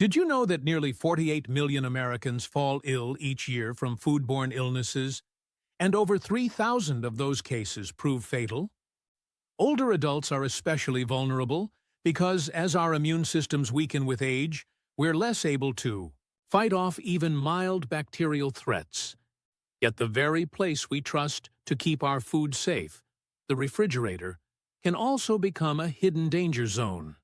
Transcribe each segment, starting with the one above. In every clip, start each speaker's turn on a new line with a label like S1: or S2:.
S1: Did you know that nearly 48 million Americans fall ill each year from foodborne illnesses, and over 3,000 of those cases prove fatal? Older adults are especially vulnerable because as our immune systems weaken with age, we're less able to fight off even mild bacterial threats. Yet the very place we trust to keep our food safe, the refrigerator, can also become a hidden danger zone.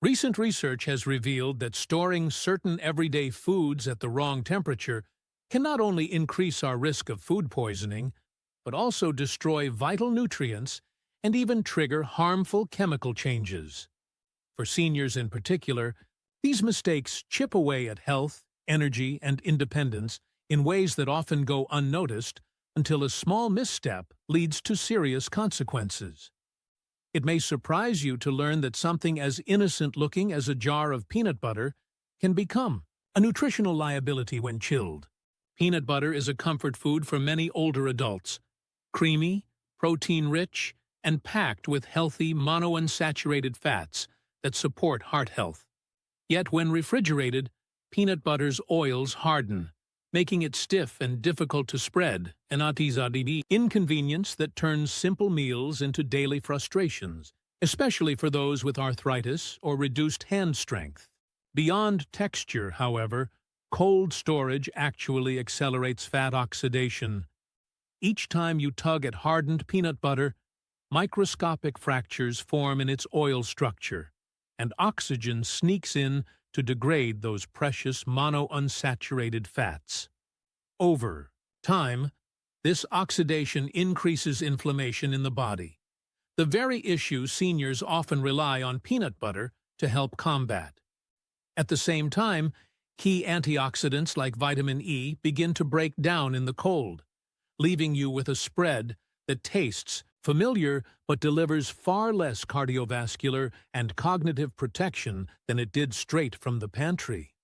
S1: Recent research has revealed that storing certain everyday foods at the wrong temperature can not only increase our risk of food poisoning, but also destroy vital nutrients and even trigger harmful chemical changes. For seniors in particular, these mistakes chip away at health, energy, and independence in ways that often go unnoticed until a small misstep leads to serious consequences. It may surprise you to learn that something as innocent-looking as a jar of peanut butter can become a nutritional liability when chilled. Peanut butter is a comfort food for many older adults, creamy, protein-rich, and packed with healthy monounsaturated fats that support heart health. Yet when refrigerated, peanut butter's oils harden, making it stiff and difficult to spread, an inconvenience that turns simple meals into daily frustrations, especially for those with arthritis or reduced hand strength. Beyond texture, however, cold storage actually accelerates fat oxidation. Each time you tug at hardened peanut butter, microscopic fractures form in its oil structure, and oxygen sneaks in to degrade those precious monounsaturated fats. Over time, this oxidation increases inflammation in the body, the very issue seniors often rely on peanut butter to help combat. At the same time, key antioxidants like vitamin E begin to break down in the cold, leaving you with a spread that tastes familiar but delivers far less cardiovascular and cognitive protection than it did straight from the pantry.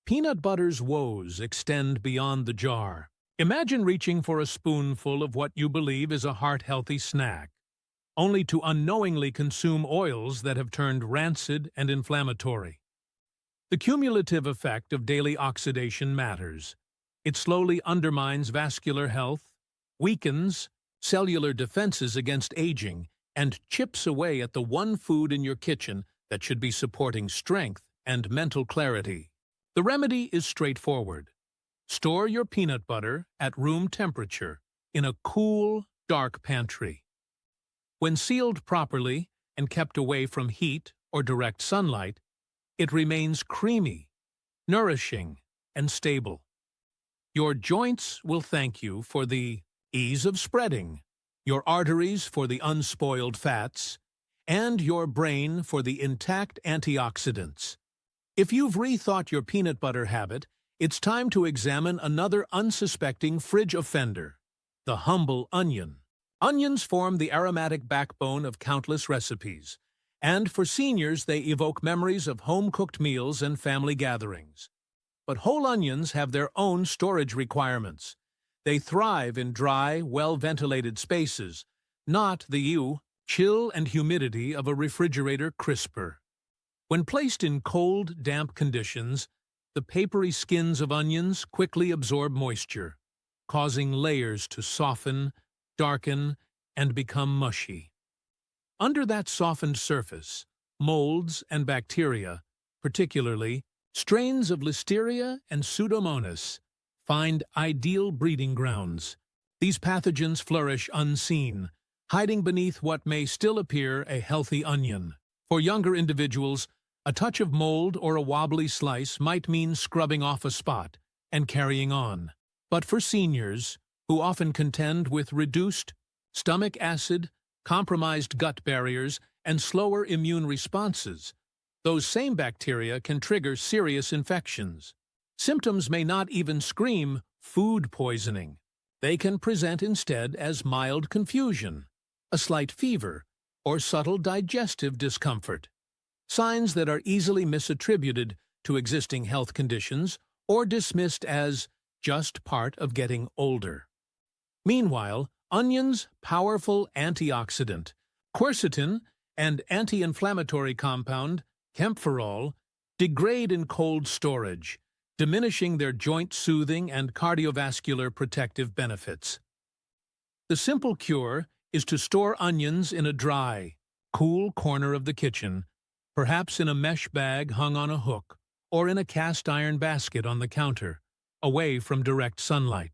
S1: Peanut butter's woes extend beyond the jar. Imagine reaching for a spoonful of what you believe is a heart-healthy snack, only to unknowingly consume oils that have turned rancid and inflammatory. The cumulative effect of daily oxidation matters. It slowly undermines vascular health, weakens cellular defenses against aging, and chips away at the one food in your kitchen that should be supporting strength and mental clarity. The remedy is straightforward. Store your peanut butter at room temperature in a cool, dark pantry. When sealed properly and kept away from heat or direct sunlight, it remains creamy, nourishing, and stable. Your joints will thank you for the ease of spreading, your arteries for the unspoiled fats, and your brain for the intact antioxidants. If you've rethought your peanut butter habit, it's time to examine another unsuspecting fridge offender, the humble onion. Onions form the aromatic backbone of countless recipes, and for seniors they evoke memories of home-cooked meals and family gatherings. But whole onions have their own storage requirements. They thrive in dry, well-ventilated spaces, not the chill and humidity of a refrigerator crisper. When placed in cold, damp conditions, the papery skins of onions quickly absorb moisture, causing layers to soften, darken, and become mushy. Under that softened surface, molds and bacteria, particularly strains of Listeria and Pseudomonas, find ideal breeding grounds. These pathogens flourish unseen, hiding beneath what may still appear a healthy onion. For younger individuals, a touch of mold or a wobbly slice might mean scrubbing off a spot and carrying on. But for seniors, who often contend with reduced stomach acid, compromised gut barriers, and slower immune responses, those same bacteria can trigger serious infections. Symptoms may not even scream food poisoning. They can present instead as mild confusion, a slight fever, or subtle digestive discomfort, signs that are easily misattributed to existing health conditions or dismissed as just part of getting older. Meanwhile, onions' powerful antioxidant, quercetin, and anti-inflammatory compound, camphorol, degrade in cold storage, diminishing their joint-soothing and cardiovascular protective benefits. The simple cure is to store onions in a dry, cool corner of the kitchen, perhaps in a mesh bag hung on a hook or in a cast-iron basket on the counter, away from direct sunlight.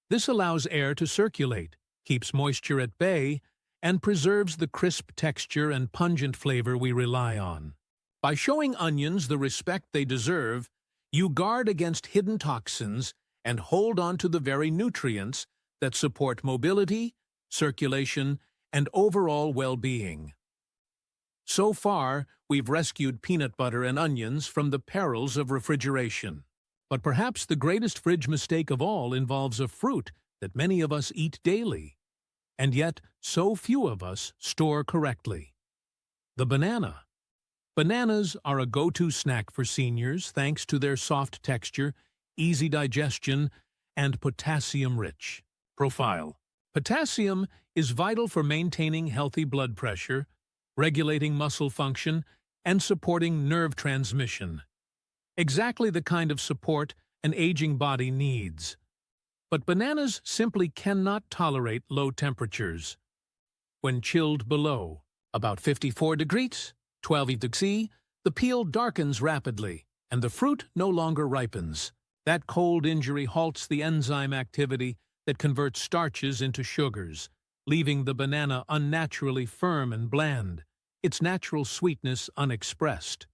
S1: This allows air to circulate, keeps moisture at bay, and preserves the crisp texture and pungent flavor we rely on. By showing onions the respect they deserve, you guard against hidden toxins and hold on to the very nutrients that support mobility, circulation, and overall well-being. So far, we've rescued peanut butter and onions from the perils of refrigeration. But perhaps the greatest fridge mistake of all involves a fruit that many of us eat daily, and yet so few of us store correctly: the banana. Bananas are a go-to snack for seniors thanks to their soft texture, easy digestion, and potassium-rich profile. Potassium is vital for maintaining healthy blood pressure, regulating muscle function, and supporting nerve transmission. Exactly the kind of support an aging body needs. But bananas simply cannot tolerate low temperatures. When chilled below about 54 degrees, 12 degrees, the peel darkens rapidly, and the fruit no longer ripens. That cold injury halts the enzyme activity that converts starches into sugars, leaving the banana unnaturally firm and bland, its natural sweetness unexpressed.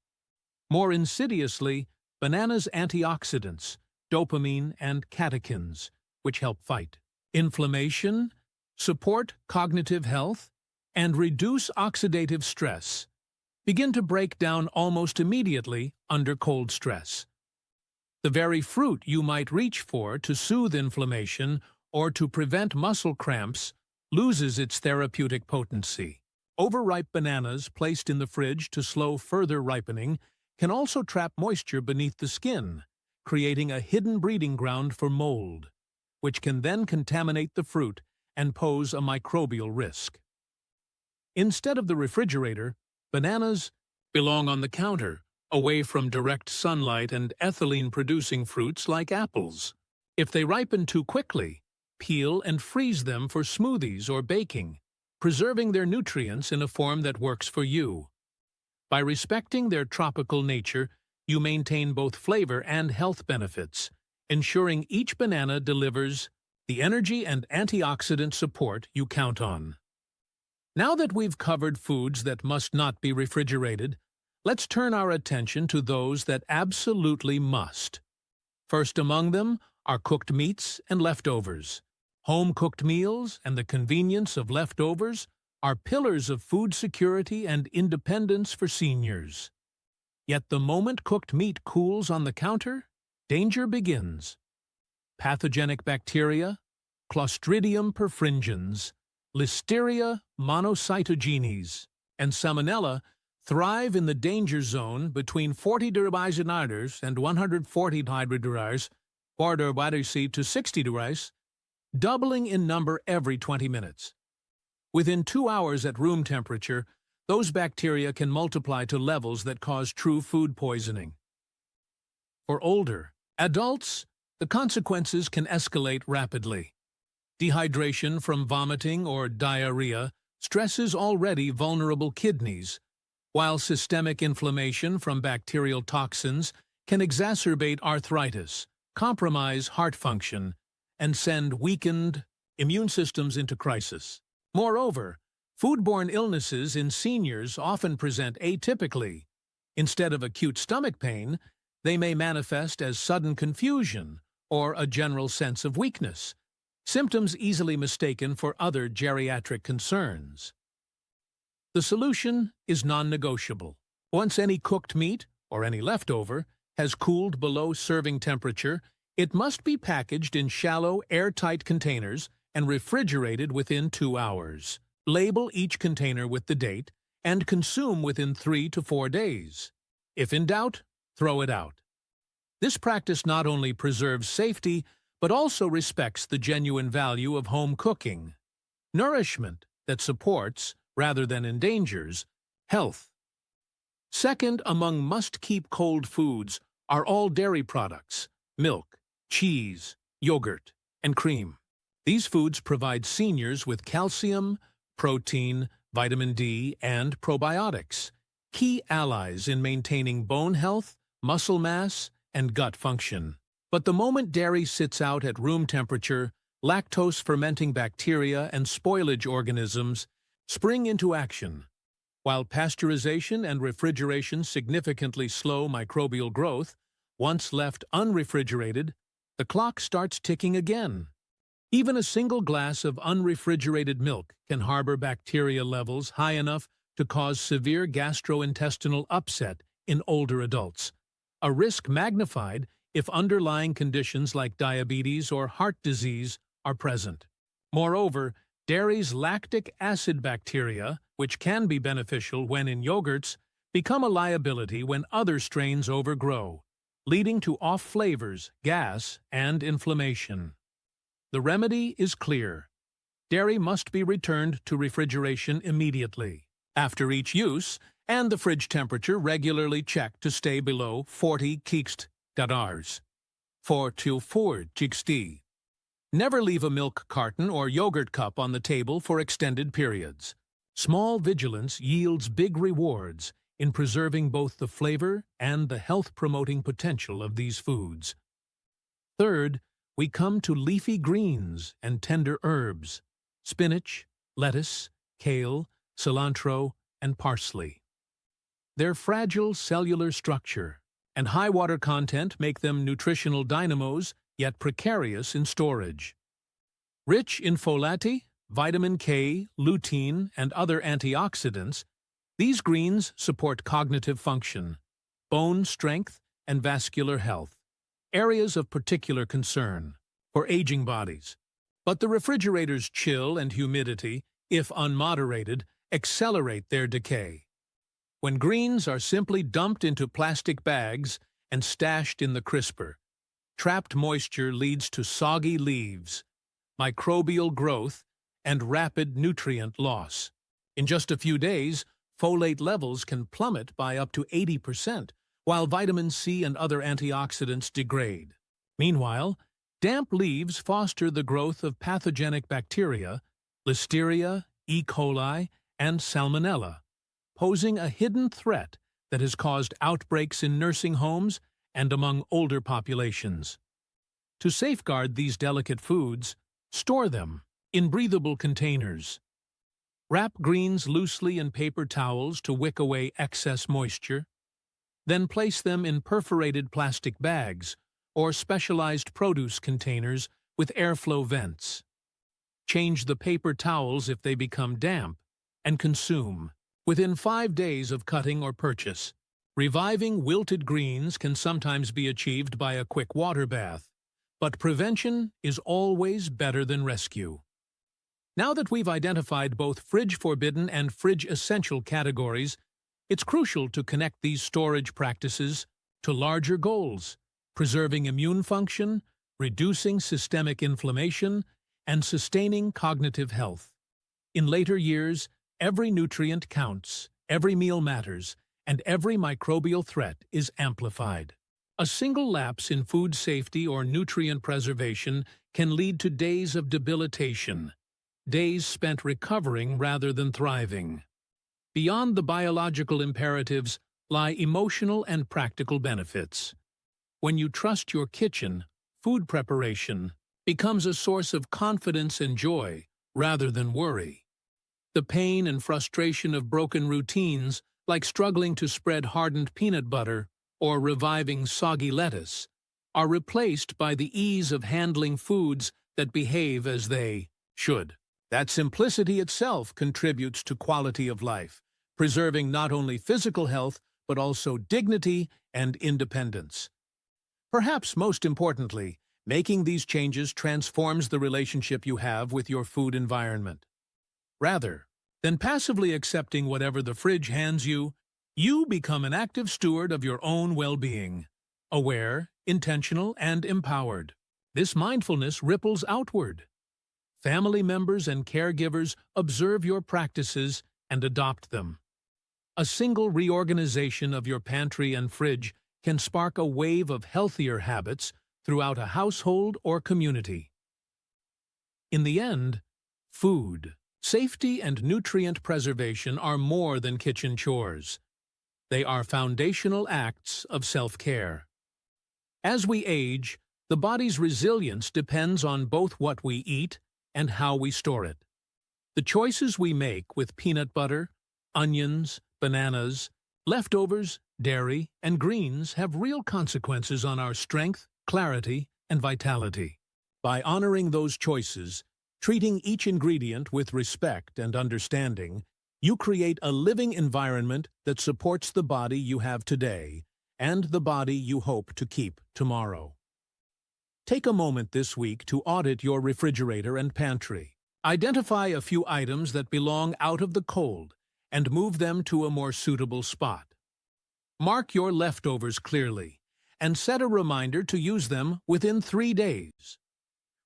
S1: More insidiously, bananas' antioxidants, dopamine and catechins, which help fight inflammation, support cognitive health, and reduce oxidative stress, begin to break down almost immediately under cold stress. The very fruit you might reach for to soothe inflammation or to prevent muscle cramps loses its therapeutic potency. Overripe bananas placed in the fridge to slow further ripening can also trap moisture beneath the skin, creating a hidden breeding ground for mold, which can then contaminate the fruit and pose a microbial risk. Instead of the refrigerator, bananas belong on the counter, away from direct sunlight and ethylene-producing fruits like apples. If they ripen too quickly, peel and freeze them for smoothies or baking, preserving their nutrients in a form that works for you. By respecting their tropical nature, you maintain both flavor and health benefits, ensuring each banana delivers the energy and antioxidant support you count on. Now that we've covered foods that must not be refrigerated, let's turn our attention to those that absolutely must. First among them are cooked meats and leftovers. Home-cooked meals and the convenience of leftovers are pillars of food security and independence for seniors. Yet the moment cooked meat cools on the counter, danger begins. Pathogenic bacteria, Clostridium perfringens, Listeria monocytogenes, and Salmonella thrive in the danger zone between 40 degrees and 140 degrees, to 60 degrees, doubling in number every 20 minutes. Within 2 hours at room temperature, those bacteria can multiply to levels that cause true food poisoning. For older adults, the consequences can escalate rapidly. Dehydration from vomiting or diarrhea stresses already vulnerable kidneys, while systemic inflammation from bacterial toxins can exacerbate arthritis, compromise heart function, and send weakened immune systems into crisis. Moreover, foodborne illnesses in seniors often present atypically. Instead of acute stomach pain, they may manifest as sudden confusion or a general sense of weakness, symptoms easily mistaken for other geriatric concerns. The solution is non-negotiable. Once any cooked meat, or any leftover, has cooled below serving temperature, it must be packaged in shallow, airtight containers and refrigerated within 2 hours. Label each container with the date and consume within 3 to 4 days. If in doubt, throw it out. This practice not only preserves safety, but also respects the genuine value of home cooking. Nourishment that supports, rather than endangers, health. Second among must-keep cold foods are all dairy products: milk, cheese, yogurt, and cream. These foods provide seniors with calcium, protein, vitamin D, and probiotics, key allies in maintaining bone health, muscle mass, and gut function. But the moment dairy sits out at room temperature, lactose-fermenting bacteria and spoilage organisms spring into action. While pasteurization and refrigeration significantly slow microbial growth, once left unrefrigerated, the clock starts ticking again. Even a single glass of unrefrigerated milk can harbor bacteria levels high enough to cause severe gastrointestinal upset in older adults, a risk magnified if underlying conditions like diabetes or heart disease are present. Moreover, dairy's lactic acid bacteria, which can be beneficial when in yogurts, become a liability when other strains overgrow, leading to off flavors, gas, and inflammation. The remedy is clear. Dairy must be returned to refrigeration immediately, after each use, and the fridge temperature regularly checked to stay below 40 °C, 4 to 4 °C. Never leave a milk carton or yogurt cup on the table for extended periods. Small vigilance yields big rewards in preserving both the flavor and the health-promoting potential of these foods. Third, we come to leafy greens and tender herbs: spinach, lettuce, kale, cilantro, and parsley. Their fragile cellular structure and high water content make them nutritional dynamos, yet precarious in storage. Rich in folate, vitamin K, lutein, and other antioxidants, these greens support cognitive function, bone strength, and vascular health, areas of particular concern for aging bodies. But the refrigerator's chill and humidity, if unmoderated, accelerate their decay. When greens are simply dumped into plastic bags and stashed in the crisper, trapped moisture leads to soggy leaves, microbial growth, and rapid nutrient loss. In just a few days, folate levels can plummet by up to 80%, while vitamin C and other antioxidants degrade. Meanwhile, damp leaves foster the growth of pathogenic bacteria, Listeria, E. coli, and Salmonella, posing a hidden threat that has caused outbreaks in nursing homes and among older populations. To safeguard these delicate foods, store them in breathable containers. Wrap greens loosely in paper towels to wick away excess moisture. Then place them in perforated plastic bags or specialized produce containers with airflow vents. Change the paper towels if they become damp, and consume within 5 days of cutting or purchase. Reviving wilted greens can sometimes be achieved by a quick water bath, but prevention is always better than rescue. Now that we've identified both fridge-forbidden and fridge-essential categories, it's crucial to connect these storage practices to larger goals: preserving immune function, reducing systemic inflammation, and sustaining cognitive health. In later years, every nutrient counts, every meal matters, and every microbial threat is amplified. A single lapse in food safety or nutrient preservation can lead to days of debilitation, days spent recovering rather than thriving. Beyond the biological imperatives lie emotional and practical benefits. When you trust your kitchen, food preparation becomes a source of confidence and joy rather than worry. The pain and frustration of broken routines, like struggling to spread hardened peanut butter or reviving soggy lettuce, are replaced by the ease of handling foods that behave as they should. That simplicity itself contributes to quality of life, preserving not only physical health but also dignity and independence. Perhaps most importantly, making these changes transforms the relationship you have with your food environment. Rather than passively accepting whatever the fridge hands you, you become an active steward of your own well-being, aware, intentional, and empowered. This mindfulness ripples outward. Family members and caregivers observe your practices and adopt them. A single reorganization of your pantry and fridge can spark a wave of healthier habits throughout a household or community. In the end, food, safety, and nutrient preservation are more than kitchen chores. They are foundational acts of self-care. As we age, the body's resilience depends on both what we eat and how we store it. The choices we make with peanut butter, onions, bananas, leftovers, dairy, and greens have real consequences on our strength, clarity, and vitality. By honoring those choices, treating each ingredient with respect and understanding, you create a living environment that supports the body you have today and the body you hope to keep tomorrow. Take a moment this week to audit your refrigerator and pantry. Identify a few items that belong out of the cold and move them to a more suitable spot. Mark your leftovers clearly and set a reminder to use them within 3 days.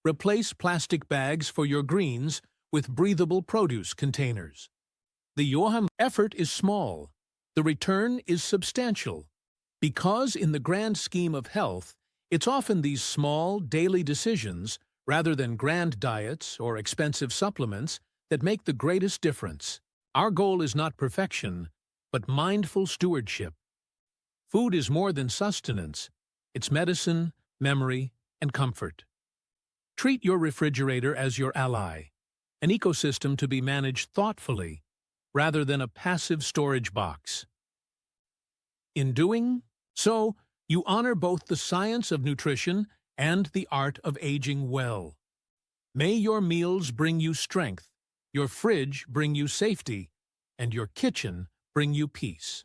S1: Replace plastic bags for your greens with breathable produce containers. The effort is small. The return is substantial. Because in the grand scheme of health, it's often these small, daily decisions, rather than grand diets or expensive supplements, that make the greatest difference. Our goal is not perfection, but mindful stewardship. Food is more than sustenance. It's medicine, memory, and comfort. Treat your refrigerator as your ally, an ecosystem to be managed thoughtfully, rather than a passive storage box. In doing so, you honor both the science of nutrition and the art of aging well. May your meals bring you strength, your fridge bring you safety, and your kitchen bring you peace.